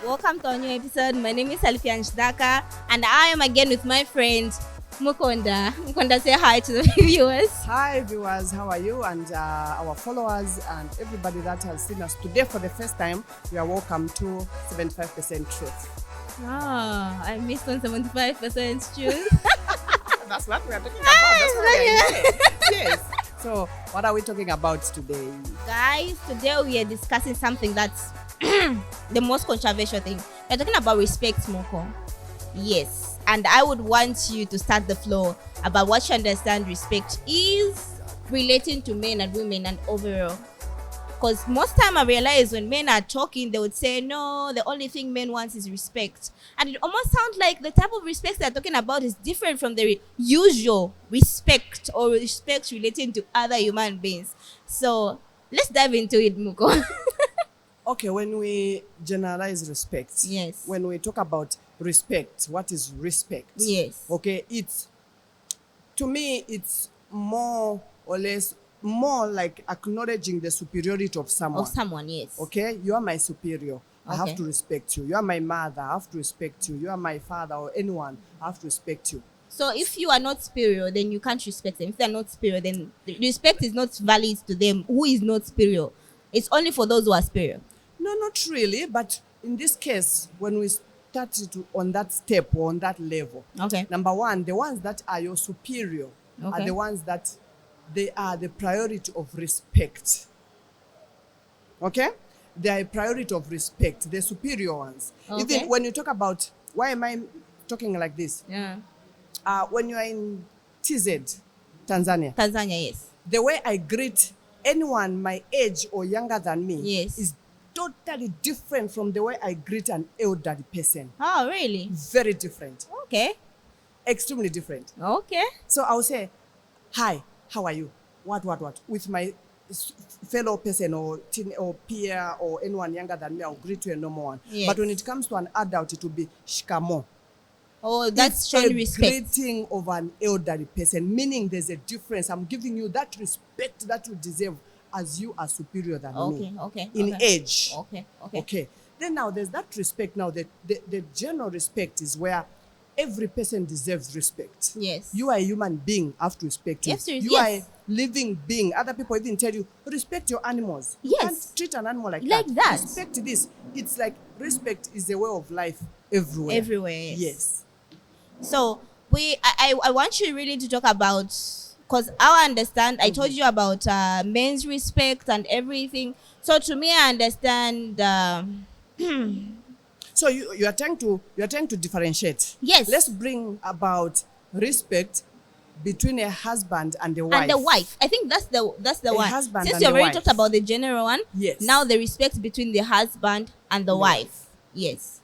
Welcome to a new episode. My name is Alfian Shdaka, and I am again with my friend Mukonda. Mukonda, say hi to the viewers. Hi viewers, how are you? And our followers and everybody that has seen us today for the first time, you are welcome to 75% Truth. I missed on 75% truth. That's what we are talking about. That's what we are here. Yes. So, what are we talking about today? Guys, today we are discussing something that's the most controversial thing. We're talking about respect, Moko. Yes. And I would want you to start the flow about what you understand respect is relating to men and women and overall. Because most time I realize when men are talking, they would say, no, the only thing men want is respect. And it almost sounds like the type of respect they're talking about is different from the usual respect or respect relating to other human beings. So let's dive into it, Muko. Okay, when we generalize respect, Yes. when we talk about respect, what is respect? Yes. Okay, to me, it's more or less more like acknowledging the superiority of someone. Of someone, yes. Okay, you are my superior. I have Okay. to respect you. You are my mother. I have to respect you. You are my father or anyone. I have to respect you. So if you are not superior, then you can't respect them. If they're not superior, then the respect is not valid to them who is not superior. It's only for those who are superior. No, not really. But in this case, when we started on that step or on that level, Okay. number one, the ones that are your superior are Okay. the ones that they are the priority of respect. Okay? They are a priority of respect, the superior ones. Okay. Even when you talk about, why am I talking like this? Yeah. When you are in TZ, Tanzania, Tanzania, yes. the way I greet anyone my age or younger than me Yes. is totally different from the way I greet an elderly person. Oh, really? Very different. Okay. Extremely different. Okay. So I'll say, hi, how are you? What? With my fellow person or peer or anyone younger than me, I'll greet you a normal one. Yes. But when it comes to an adult, it will be shikamo. Oh, that's It's showing a respect. greeting of an elderly person, meaning there's a difference. I'm giving you that respect that you deserve as you are superior than Okay, me okay. in okay. age. Okay, okay. Okay. Then now there's that respect. Now the general respect is where every person deserves respect. Yes. You are a human being, have to respect you. Yes, You yes. are a living being. Other people even tell you, respect your animals. You Yes. can't treat an animal like that. Respect this. It's like respect is a way of life everywhere. Everywhere, yes. Yes. So I want you really to talk about, because I understand, I told you about men's respect and everything. So to me, I understand. So you are trying to differentiate. Yes. Let's bring about respect between a husband and a wife. And the wife, I think that's the one. husband Since and you a already wife. talked about the general one, Yes. now the respect between the husband and the wife. Yes.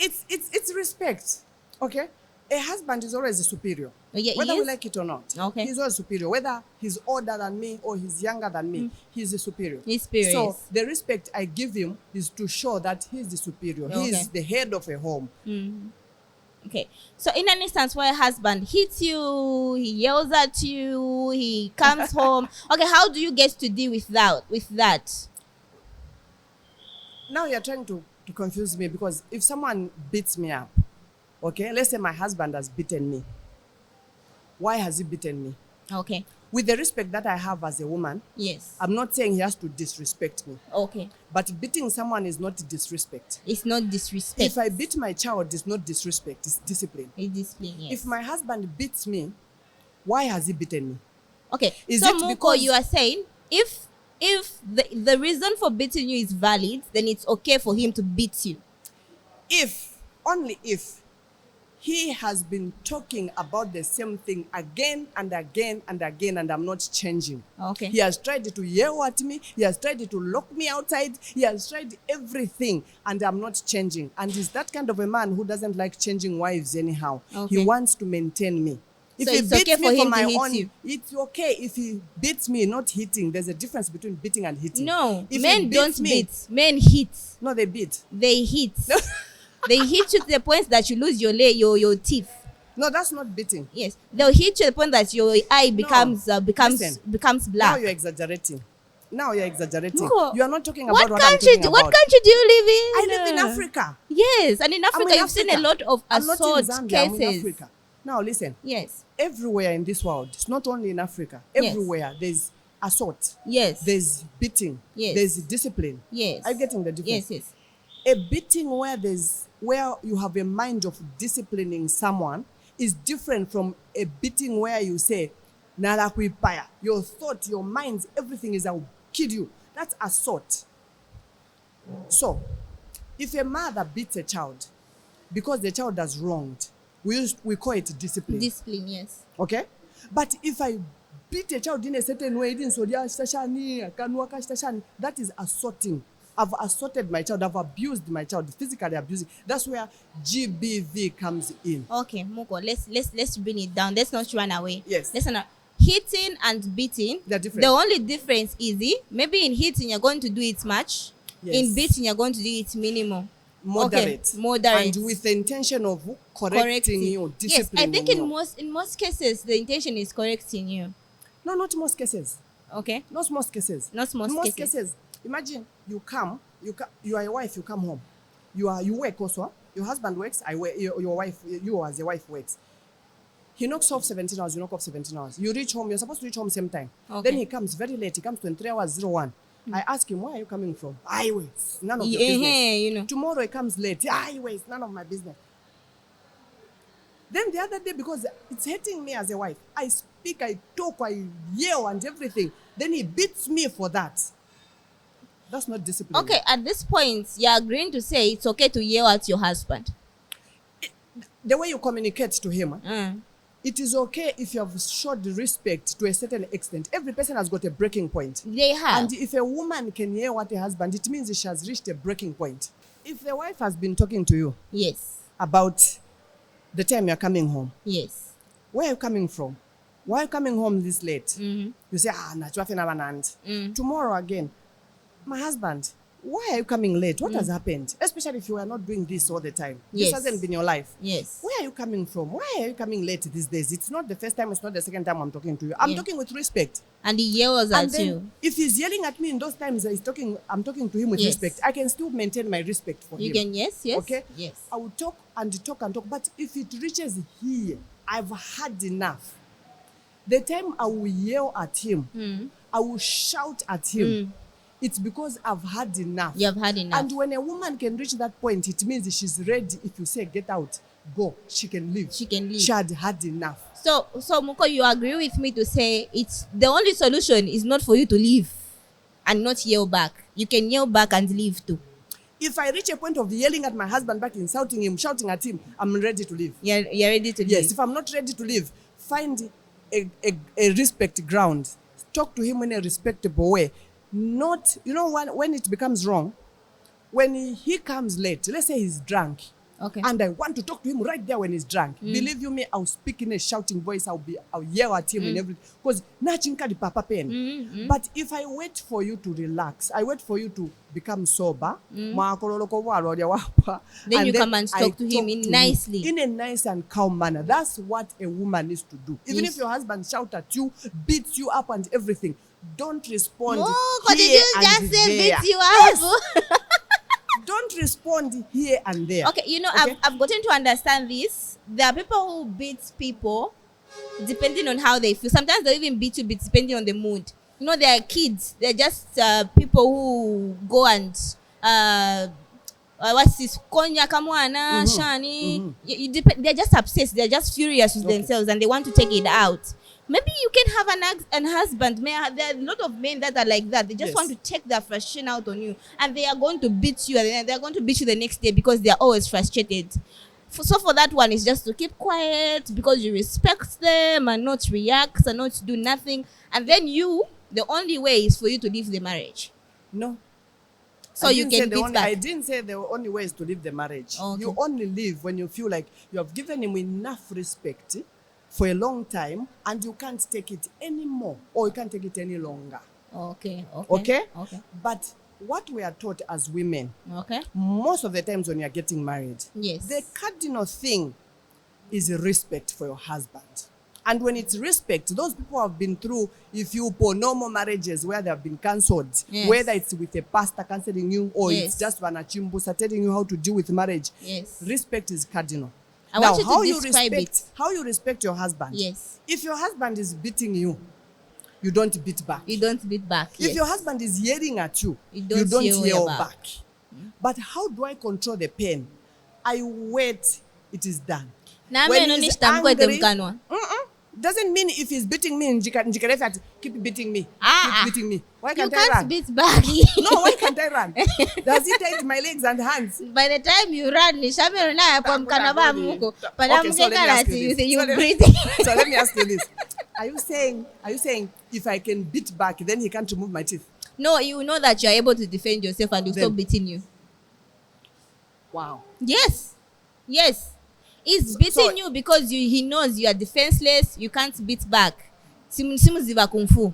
It's respect. Okay? A husband is always a superior. Oh, yeah, he Whether we is? like it or not. Okay. He's always superior. Whether he's older than me or he's younger than me, he's a superior. He's superior, So yes. the respect I give him is to show that he's the superior. Okay. He's the head of a home. Okay. So in an instance where a husband hits you, he yells at you, he comes home. Okay, how do you get to deal with that? Now you're trying to confuse me, because if someone beats me up, okay, let's say my husband has beaten me. Why has he beaten me? Okay. With the respect that I have as a woman, Yes. I'm not saying he has to disrespect me. Okay. But beating someone is not disrespect. It's not disrespect. If I beat my child, it's not disrespect, it's discipline. It's discipline, yes. If my husband beats me, why has he beaten me? Okay. Is so it Muko, because- you are saying if the reason for beating you is valid, then it's okay for him to beat you. If, only if, he has been talking about the same thing again and again and again, and I'm not changing. Okay. He has tried to yell at me. He has tried to lock me outside. He has tried everything, and I'm not changing. And he's that kind of a man who doesn't like changing wives anyhow. Okay. He wants to maintain me. If So he it's beats okay me for him to my hit own, you? it's okay if he beats me, not hitting. There's a difference between beating and hitting. No, If he men beats don't me- beat. Men hit. No, they beat. They hit. They hit you to the point that you lose your teeth. No, that's not beating. Yes, they'll hit you to the point that your eye becomes Listen. becomes Now black. you're exaggerating. Now you're exaggerating. Muko, You are not talking about what what I'm country? talking What about. country do you live I in? live in Africa. Yes, and in Africa, in you've seen a Africa. lot of I'm not in assault Zambia, cases. I'm in Africa. Now listen. Yes. Everywhere in this world, it's not only in Africa. Yes. Everywhere there's assault. Yes. There's beating. Yes. There's discipline. Yes. Are you getting the difference? Yes. A beating where you have a mind of disciplining someone is different from a beating where you say, Nalakwipaya. Your thought, your minds, everything is I'll kill you. That's assault. So, if a mother beats a child because the child has wronged, we call it discipline. Discipline, yes. Okay? But if I beat a child in a certain way, that is assaulting. I've assaulted my child, I've abused my child, physically abusing. That's where GBV comes in. Okay, Muko, let's bring it down. Let's not run away. Yes. Let's not. Hitting and beating, They're different. The only difference is maybe in hitting you're going to do it much. Yes. In beating you're going to do it minimal. Moderate. Okay, moderate. And with the intention of correcting you, Yes, I disciplining think you. in most cases the intention is correcting you. No, not most cases. Okay. Not most cases. Not most In most cases. cases. Imagine you are a wife, you come home. You work also. Your husband works, I work, your wife, you as a wife works. He knocks off 17 hours, you knock off 17 hours. You reach home, you're supposed to reach home same time. Okay. Then he comes very late, he comes 23 hours 01. I ask him, where are you coming from? Highways, none of your business. You know. Tomorrow he comes late, highways, none of my business. Then the other day, because it's hurting me as a wife, I speak, I talk, I yell and everything. Then he beats me for that. That's not discipline. Okay, at this point, you're agreeing to say it's okay to yell at your husband. The way you communicate to him, it is okay if you have showed respect to a certain extent. Every person has got a breaking point. They have. And if a woman can yell at a husband, it means she has reached a breaking point. If the wife has been talking to you Yes. about the time you're coming home, Yes. where are you coming from? Why are you coming home this late? Mm-hmm. You say, tomorrow again, my husband, why are you coming late? What has happened? Especially if you are not doing this all the time. Yes. This hasn't been your life. Yes. Where are you coming from? Why are you coming late these days? It's not the first time, it's not the second time I'm talking to you. I'm talking with respect. And he yells And at then, you. if he's yelling at me in those times I'm talking to him with Yes. respect, I can still maintain my respect for him. You can, yes. Okay? Yes. I will talk and talk and talk. But if it reaches here, I've had enough. The time I will yell at him, I will shout at him. It's because I've had enough. You have had enough. And when a woman can reach that point, it means she's ready. If you say, get out, go, she can leave. She can leave. She had had enough. So Muko, you agree with me to say it's the only solution is not for you to leave and not yell back. You can yell back and leave too. If I reach a point of yelling at my husband back, insulting him, shouting at him, I'm ready to leave. You're ready to leave. Yes, if I'm not ready to leave, find a respect ground. Talk to him in a respectable way. Not, when it becomes wrong, when he comes late, let's say he's drunk, Okay. and I want to talk to him right there when he's drunk. Believe you me, I'll speak in a shouting voice. I'll yell at him and everything. Because papa pain. But if I wait for you to relax, I wait for you to become sober. Then you come and talk to him nicely. In a nice and calm manner. That's what a woman needs to do. Even if your husband shouts at you, beats you up and everything, don't respond Did here you and just say there. beat you up? Don't respond here and there. Okay, Okay? I've gotten to understand this. There are people who beat people depending on how they feel. Sometimes they even beat you depending on the mood. There are kids. They're just people who go and what's this? Konya kamwana shani. They're just upset. They're just furious with themselves and they want to take it out. Maybe you can have an husband. There are a lot of men that are like that. They just want to take their frustration out on you, and they are going to beat you, and they are going to beat you the next day because they are always frustrated. So for that one, it's just to keep quiet because you respect them and not react and not do nothing. And then the only way is for you to leave the marriage. No. So you can beat back. I didn't say the only way is to leave the marriage. Okay. You only leave when you feel like you have given him enough respect for a long time and you can't take it anymore or you can't take it any longer. Okay. But what we are taught as women, Okay. most of the times when you're getting married, Yes. the cardinal thing is respect for your husband. And when it's respect, those people have been through, if you pour normal marriages where they have been cancelled, Yes. whether it's with a pastor cancelling you or Yes. it's just Vanachimbusa telling you how to deal with marriage, Yes. respect is cardinal. I Now, want you to how you describe respect, it. how you respect your husband. Yes. If your husband is beating you, you don't beat back. You don't beat back. If yes. your husband is yelling at you, You you don't don't yell yell back. back. But how do I control the pain? I wait, it is done. Na When meno he's nishtamkwete angry, mkanwa. doesn't mean if he's beating me in Jikarefa, keep beating me. Ah, Keep beating me. Why You can't I can't run? beat back. No, why can't I run? Does he take my legs and hands? By the time you run, nishamero na hapo mkana ba muko. Pada Okay, so let me mkeka ask lati you you this. say you So let- breathe. So let me ask you this. Are you saying if I can beat back, then he can't remove my teeth? No, you know that you are able to defend yourself and he'll Then- stop beating you. Wow. Yes. Yes. He's beating so- you because he knows you are defenseless, you can't beat back. Simu ziva kung fu.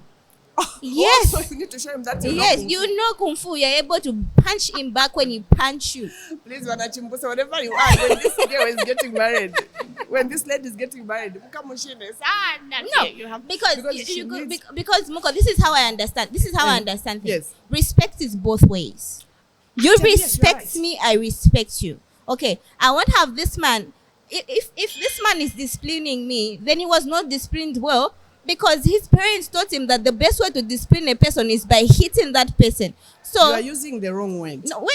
Yes. Oh, so you need to show him that. Yes, you know kung fu. You're able to punch him back when he punch you. Please, Wanachimbusa, whatever you are, when this girl is getting married, when this lady is getting married, come on, No, because she you could, needs- because Muko, this is how I understand. This is how I understand things. Yes. Respect is both ways. You Actually, yes, you're respect right. me, I respect you. Okay, I won't have this man. If this man is disciplining me, then he was not disciplined well because his parents taught him that the best way to discipline a person is by hitting that person. You are So using the wrong word. no,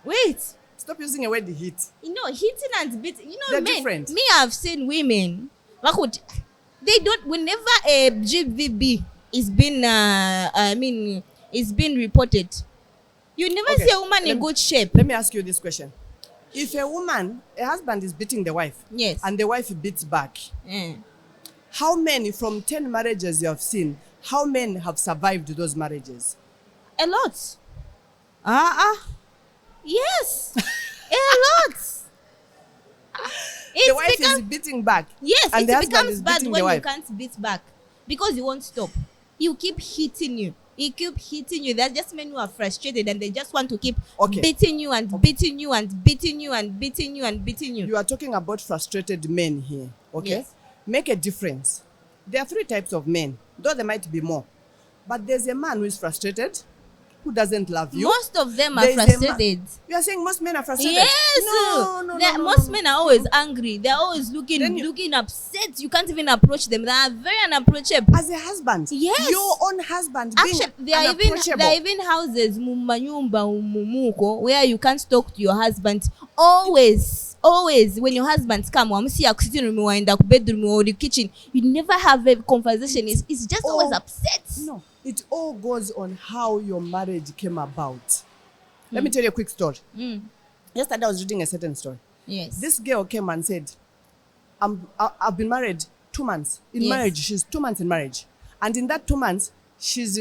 wait. Stop using a word hit. You know, hitting and beating. You know, They're men. different. Me, I've seen women. They don't. Whenever a GVB is been, is being reported, you never Okay, see a woman in let me- good shape. Let me ask you this question. If a husband is beating the wife, Yes. and the wife beats back, Eh. how many from 10 marriages you have seen, how many have survived those marriages? A lot. Yes. A lot. The wife is beating back. Yes, and the it husband becomes is bad beating when the you wife. can't beat back because you won't stop. You keep hitting you. He keep hitting you. There's just men who are frustrated and they just want to keep Okay. beating you and beating you and beating you and beating you and beating you. You are talking about frustrated men here, okay? Yes. Make a difference. There are 3 types of men, though there might be more. But there's a man who is frustrated, who doesn't love you. Most of them are There is a frustrated. You are saying most men are frustrated? Yes. Most men are always angry. They're always Then you- looking upset. You can't even approach them. They are very unapproachable. As a husband, Yes. your own husband Actually, being there are unapproachable. even houses mumanyumba mumuko where you can't talk to your husband. Always when your husbands come, wamsi ya sitting room or in the bedroom or the kitchen, you never have a conversation. It's just always upset. No, it all goes on how your marriage came about. Let me tell you a quick story. Yesterday I was reading a certain story. Yes. This girl came and said, I've been married 2 months. In Yes. marriage, she's 2 months in marriage. And in that 2 months, she's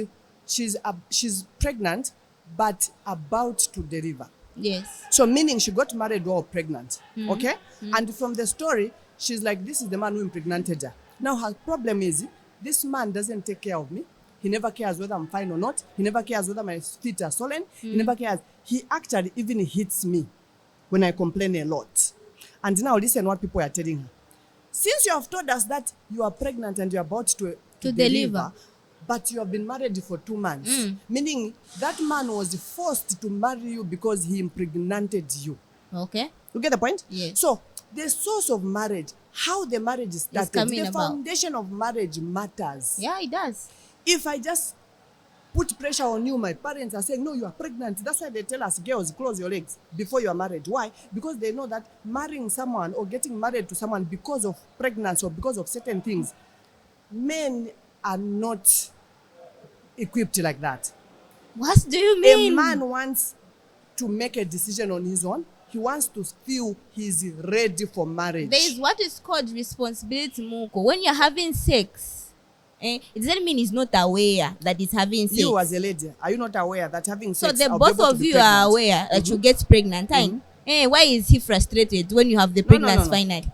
pregnant, but about to deliver. Yes. So meaning she got married while pregnant. Okay? And from the story, she's like, this is the man who impregnated her. Now her problem is, this man doesn't take care of me. He never cares whether I'm fine or not. He never cares whether my feet are swollen. He never cares. He actually even hits me when I complain a lot. And now listen what people are telling her. Since you have told us that you are pregnant and you're about to deliver. but you have been married for 2 months, meaning that man was forced to marry you because he impregnated you. Okay. You get the point? Yes. So the source of marriage, how the marriage is started, coming the about. foundation of marriage matters. Yeah, it does. If I just put pressure on you, my parents are saying, no, you are pregnant. That's why they tell us, girls, close your legs before you are married. Why? Because they know that marrying someone or getting married to someone because of pregnancy or because of certain things, men are not equipped like that. What do you mean? A man wants to make a decision on his own. He wants to feel he's ready for marriage. There is what is called responsibility, Muko. When you're having sex, it doesn't mean he's not aware that he's having sex. You as a lady, are you not aware that having So sex, the I'll be both able to of be you pregnant? are aware that you get pregnant. Why is he frustrated when you have the pregnancy finally?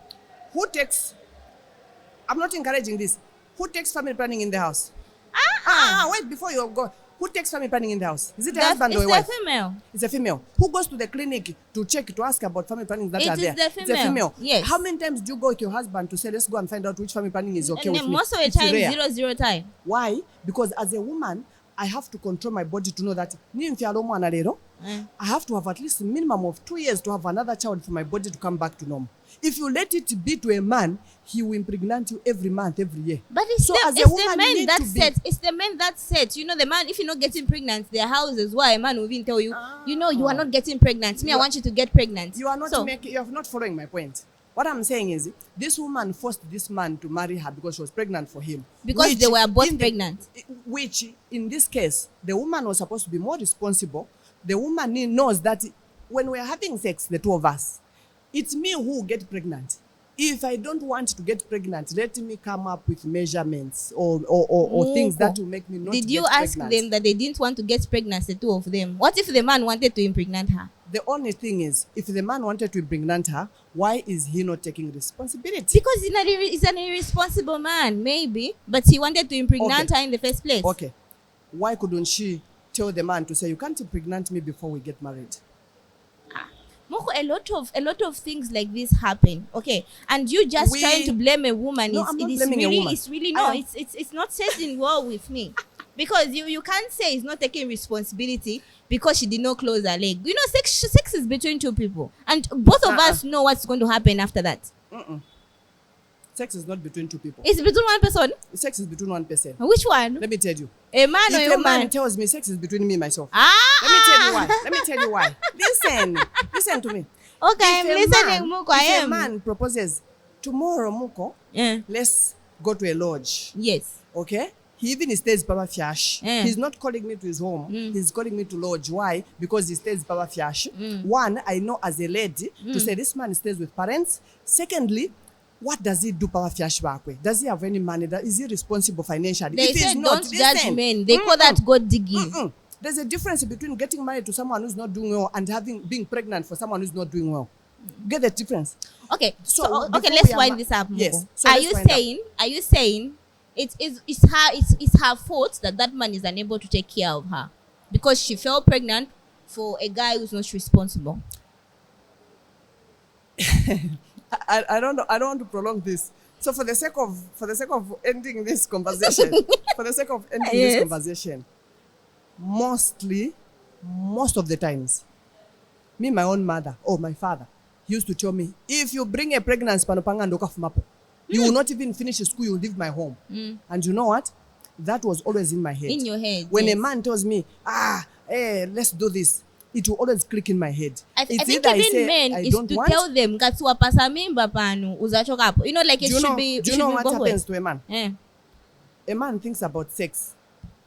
Who takes, I'm not encouraging this. Who takes family planning in the house? Wait, before you go. Who takes family planning in the house? Is it a The- husband or a it's wife? the female. It's a female. Who goes to the clinic to check, to ask about family planning that It are is there? the It's a female. female. Yes. How many times do you go with your husband to say, let's go and find out which family planning is okay And with then me? most of the It's time, rare. 0-0 time. Why? Because as a woman, I have to control my body to know that I have to have at least a minimum of 2 years to have another child for my body to come back to normal. If you let it be to a man, he will impregnate you every month, every year. But it's So the, as a it's woman, the you men need that to be- set. It's the men that set. You know, the man, if you're not getting pregnant, their houses, why a man will even tell you, you know, you are not getting pregnant. Me, I want you to get pregnant. You are not So, making. You are not following my point. What I'm saying is, this woman forced this man to marry her because she was pregnant for him. Because they were both in the- pregnant. Which, in this case, the woman was supposed to be more responsible. The woman knows that when we are having sex, the two of us, it's me who will get pregnant. If I don't want to get pregnant, let me come up with measurements or things that will make me not did you get ask pregnant. them that they didn't want to get pregnant, the two of them? What if the man wanted to impregnate her? The only thing is, if the man wanted to impregnate her, why is he not taking responsibility? Because he's an irresponsible man, maybe, but he wanted to impregnate her in the first place. Okay. Why couldn't she tell the man to say, you can't impregnate me before we get married? Moko, a lot of things like this happen, okay, and you just trying to blame a woman. No, I'm not blaming a woman. It's really no, it's not sitting well with me, because you can't say he's not taking responsibility because she did not close her leg. You know, sex is between two people, and both of us know what's going to happen after that. Sex is not between two people. It's between one person. Sex is between one person. Which one? Let me tell you. A man or If a a man woman? tells me sex is between me and myself, Ah. let me tell you why. Let me tell you why. Listen to me. Okay, I'm If a listening, man- Muko. I If a am. man proposes, tomorrow, Muko, Yeah. let's go to a lodge. Yes. Okay? He even stays Papa Fiash. Mm. He's not calling me to his home. He's calling me to lodge. Why? Because he stays Papa Fiash. One, I know as a lady to say this man stays with parents. Secondly, what does he do Papa Fiash bakwe? Does he have any money? Is he responsible financially? They If he's say not, don't judge listen. men. They call that God digging. There's a difference between getting married to someone who's not doing well and being pregnant for someone w's not doing well. Get the difference? Okay, So, so okay, before let's we are wind ma- this up. Yes, Muko. so Are let's you wind up. saying? Are you saying it's her fault that man is unable to take care of her because she fell pregnant for a guy who's not responsible? I don't know. I don't want to prolong this. So for the sake of ending this conversation, this conversation, most of the times, me, my own mother or my father, he used to tell me, if you bring a pregnancy, you will not even finish school, you will leave my home. And you know what? That was always in my head. In your head, When yes. a man tells me, let's do this, it will always click in my head. I It's think either even say, men I is don't to want. tell them pasa mimba panu uzachoka hapo. You know, like it Do you should know, be. do it you know should be what both happens ways. to a man? Yeah. A man thinks about sex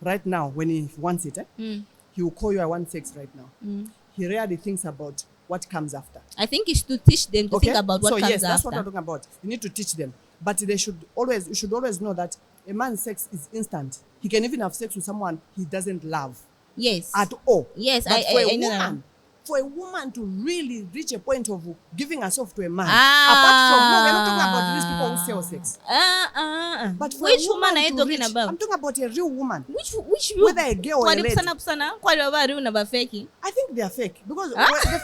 right now when he wants it. He will call you, I want sex right now. He rarely thinks about what comes after. I think it's to teach them to think about what so comes yes, that's after. what I'm talking about. You need to teach them. But you should always know that a man's sex is instant. He can even have sex with someone he doesn't love Yes. at all. Yes, But for I know that. for a woman to really reach a point of giving herself to a man, Ah. apart from, no, we're not talking about these people who sell sex. But for Which a woman are you to talking reach- about? I'm talking about a real woman. Which Whether a girl or a lady. Kwani wabari unaba fake? I think they are fake because Huh?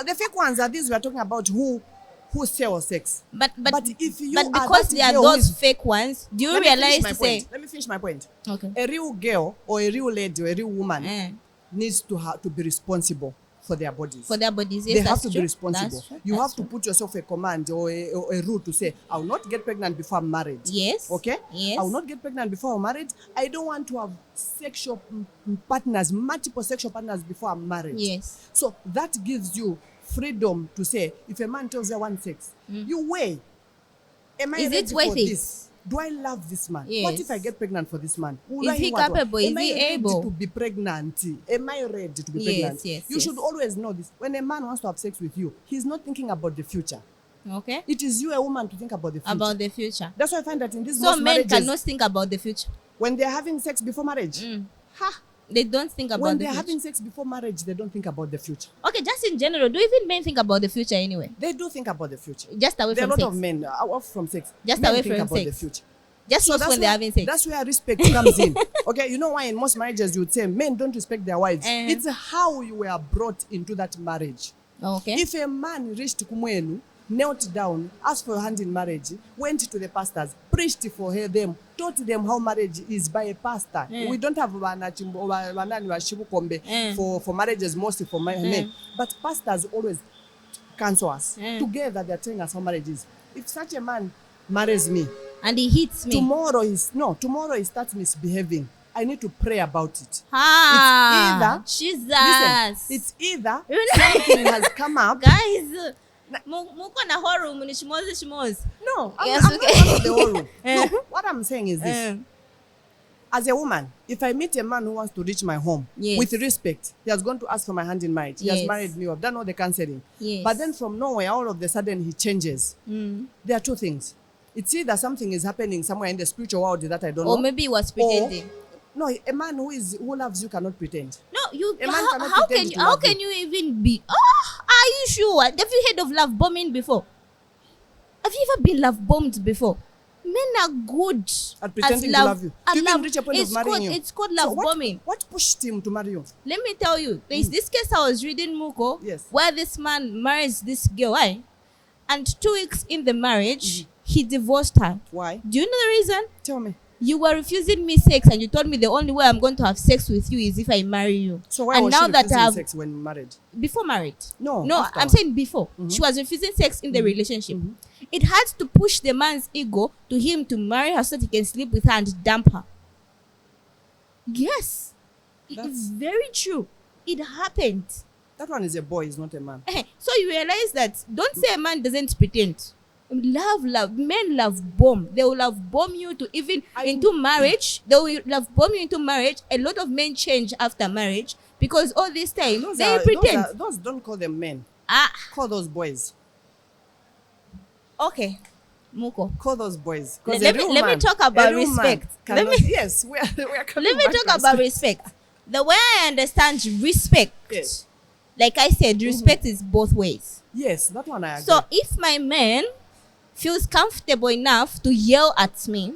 the fake ones are these we are talking about who sell sex. But if you but are because that there are girl who those is- fake ones, do you Let me finish realize my to say point. Let me finish my point. okay? A real girl or a real lady or a real woman Eh. needs to be responsible for their bodies. For their bodies, yes, They have that's to true. be responsible. That's true. You That's have to true. put yourself a command or a rule to say, I will not get pregnant before I'm married. Yes. Okay? Yes. I will not get pregnant before I'm married. I don't want to have sexual partners, multiple sexual partners before I'm married. Yes. So that gives you freedom to say, if a man tells you I want sex, you weigh. Am I Is it ready worth for it? this? Do I love this man? Yes. What if I get pregnant for this man? Will Is I he what? capable? Am Is I he ready able? to be pregnant? Am I ready to be Yes, pregnant? yes, You yes. should always know this. When a man wants to have sex with you, he's not thinking about the future. Okay. It is you, a woman, to think about the future. About the future. That's why I find that in these So most men marriages, cannot think about the future. when they're having sex before marriage, They don't think about when the they're future. having sex before marriage, they don't think about the future. Okay, just in general, do even men think about the future anyway? They do think about the future. Just away There are from a lot sex. of men off from sex. Just Men away think from about the sex. future. Just not when they're having sex. That's where respect comes in. Okay, you know why in most marriages you would say men don't respect their wives? It's how you were brought into that marriage. Okay. If a man reached kumwenu, knelt down, asked for your hand in marriage, went to the pastors, preached for them, taught them how marriage is by a pastor. We don't have for marriages, mostly for men. But pastors always counsel us. Together they're telling us how marriage is. If such a man marries me and he hits me, tomorrow he starts misbehaving, I need to pray about it. Jesus. Listen, it's either something has come up. Guys, muko na horror muni shimozi. No, yes, I'm okay. not part of the horror. No, what I'm saying is this. As a woman, if I meet a man who wants to reach my home with respect, he has gone to ask for my hand in marriage. He has married me. I've done all the counseling. But then from nowhere, all of a sudden, he changes. There are two things. It's either something is happening somewhere in the spiritual world that I don't know. Or maybe he was pretending. No, a man who loves you cannot pretend. No, you. A man cannot How pretend can you? How can you even be? Oh, are you sure? Have you heard of love bombing before? Have you ever been love bombed before? Men are good at pretending to love you. To even reach a point of marrying you. It's called love bombing. What pushed him to marry you? Let me tell you. There's this case I was reading, Muko. Yes. Where this man marries this girl, and 2 weeks in the marriage, he divorced her. Why? Do you know the reason? Tell me. You were refusing me sex, and you told me the only way I'm going to have sex with you is if I marry you. So why was she refusing sex when married? Before married. No, I'm saying before. She was refusing sex in the relationship. It had to push the man's ego to him to marry her so that he can sleep with her and dump her. Yes. It's very true. It happened. That one is a boy, is not a man. So you realize that don't say a man doesn't pretend. Love. Men love bomb. They will love bomb you to even into marriage. They will love bomb you into marriage. A lot of men change after marriage because all this time they pretend. Those don't call them men. Call those boys. Okay, Muko. Call those boys. Let me talk about respect. Let me talk about respect. The way I understand respect, like I said, respect is both ways. Yes, that one I agree. So if my man feels comfortable enough to yell at me,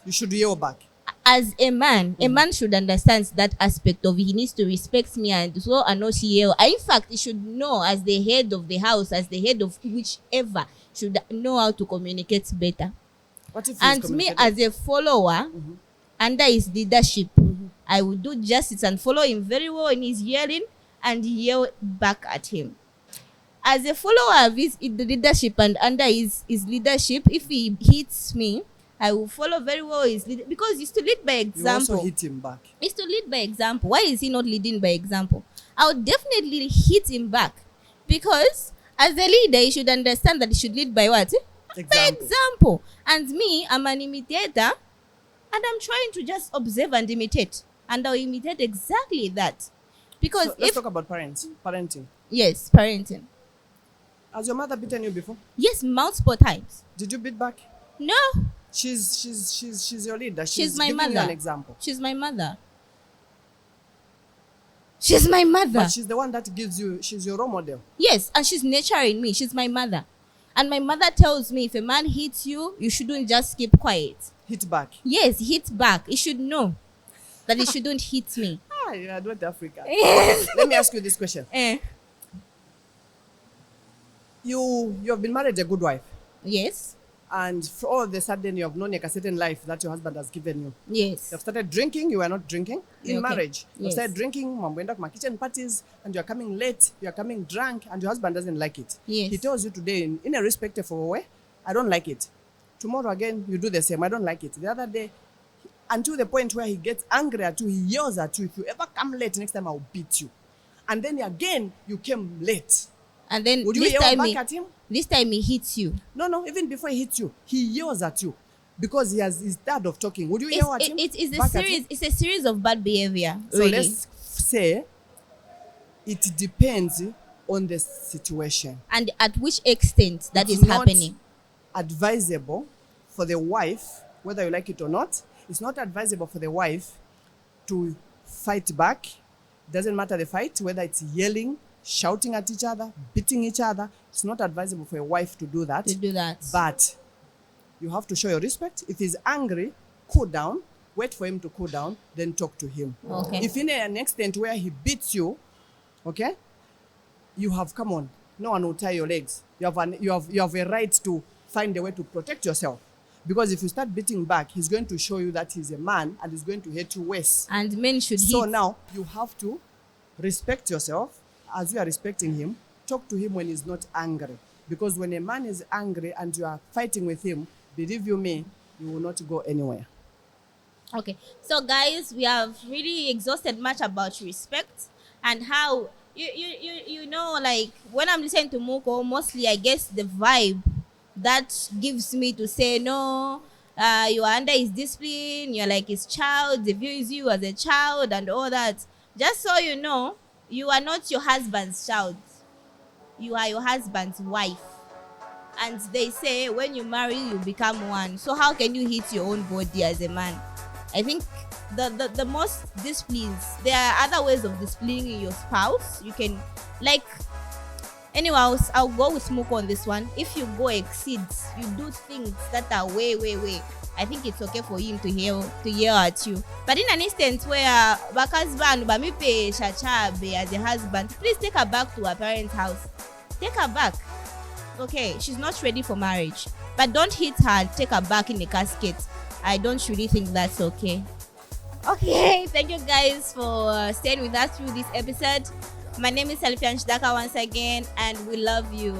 you should yell back. As a man, a man should understand that aspect of he needs to respect me and so and not yell. In fact, he should know as the head of the house, as the head of whichever, should know how to communicate better. What if and me as a follower, under his leadership, I will do justice and follow him very well in his yelling and yell back at him. As a follower of his leadership and under his leadership, if he hits me, I will follow very well his leader because he's to lead by example. You also hit him back. He's to lead by example. Why is he not leading by example? I would definitely hit him back because as a leader, he should understand that he should lead by what? By example. And me, I'm an imitator, and I'm trying to just observe and imitate, and I'll imitate exactly that. Because let's talk about parenting. Yes, parenting. Has your mother beaten you before? Yes, multiple times. Did you beat back? No. She's your leader. She's my giving mother. You an example. She's my mother. She's my mother. But she's the one that gives you. She's your role model. Yes, and she's nurturing me. She's my mother, and my mother tells me if a man hits you, you shouldn't just keep quiet. Hit back. Yes, hit back. He should know that he shouldn't hit me. You are not Africa. Yes. Let me ask you this question. You have been married a good wife. Yes. And for all of a sudden you have known a certain life that your husband has given you. Yes. You have started drinking, you were not drinking in marriage. You Yes. started drinking, kitchen parties, and you are coming late, you are coming drunk, and your husband doesn't like it. Yes. He tells you today in a respectful way, I don't like it. Tomorrow again, you do the same, I don't like it. The other day, until the point where he gets angry at you, he yells at you, if you ever come late, next time I'll beat you. And then again, you came late. And then would you yell back at him? This time he hits you. No, even before he hits you, he yells at you because he's tired of talking. Would you yell at him? It's a series of bad behavior. So really. Let's say it depends on the situation. And at which extent that is happening. Advisable for the wife, whether you like it or not, it's not advisable for the wife to fight back. Doesn't matter the fight, whether it's yelling, shouting at each other, beating each other. It's not advisable for a wife to do that. To do that. But You have to show your respect. If he's angry, cool down, wait for him to cool down, then talk to him. Okay. If in an extent where he beats you, okay, you have, come on, no one will tie your legs. You have a right to find a way to protect yourself. Because if you start beating back, he's going to show you that he's a man and he's going to hate you worse. And men should So hit. now you have to respect yourself as you are respecting him. Talk to him when he's not angry. Because when a man is angry and you are fighting with him, believe you me, you will not go anywhere. Okay, so guys, we have really exhausted much about respect and how you know, like when I'm listening to Muko, mostly I guess the vibe that gives me to say no, you are under his discipline, you're like his child, he views you as a child and all that. Just so you know, you are not your husband's child, you are your husband's wife. And they say when you marry, you become one. So how can you hit your own body as a man? I think the most disciplines, there are other ways of disciplining your spouse. You can, like, anyway, I'll go with Smoke on this one. If you go exceeds, you do things that are way, I think it's okay for him to yell at you. But in an instance where bakazban bamipe shachabe as a husband, please take her back to her parents' house. Take her back. Okay, she's not ready for marriage. But don't hit her and take her back in a casket. I don't really think that's okay. Okay, thank you guys for staying with us through this episode. My name is Salifian Shidaka once again, and we love you.